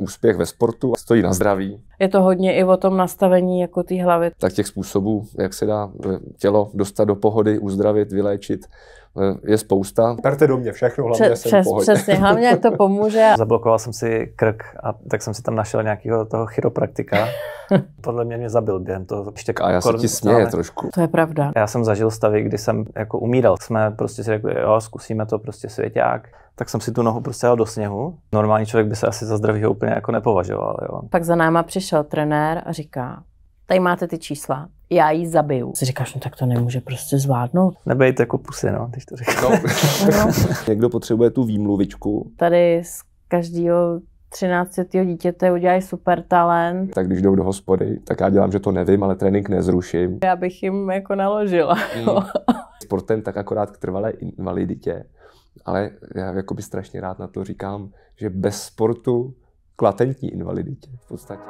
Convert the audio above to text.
úspěch ve sportu stojí na zdraví. Je to hodně i o tom nastavení jako té hlavy. Tak těch způsobů, jak se dá tělo dostat do pohody, uzdravit, vyléčit, je spousta. Berte do mě všechno, hlavně jsem v pohodě. Přesně, hlavně jak to pomůže. Zablokoval jsem si krk a tak jsem si tam našel nějakého toho chiropraktika. Podle mě zabil během toho. A já se ti směje trošku. To je pravda. Já jsem zažil stavy, kdy jsem jako umíral. Jsme prostě si řekli, jo, zkusíme to, prostě svěťák. Tak jsem si tu nohu prostě dal do sněhu. Normální člověk by se asi za zdravýho úplně jako nepovažoval. Jo. Pak za náma přišel trenér a říká, tady máte ty čísla, já jí zabiju. Si říkáš, no tak to nemůže prostě zvládnout. Nebejte jako pusy, no, když to řeknu. No. Někdo potřebuje tu výmluvičku. Tady z každého 13. dítěte udělají super talent. Tak když jdou do hospody, tak já dělám, že to nevím, ale trénink nezruším. Já bych jim jako naložila. Sportem tak akorát k trvalé invaliditě. Ale já jakoby strašně rád na to říkám, že bez sportu k latentní invaliditě v podstatě.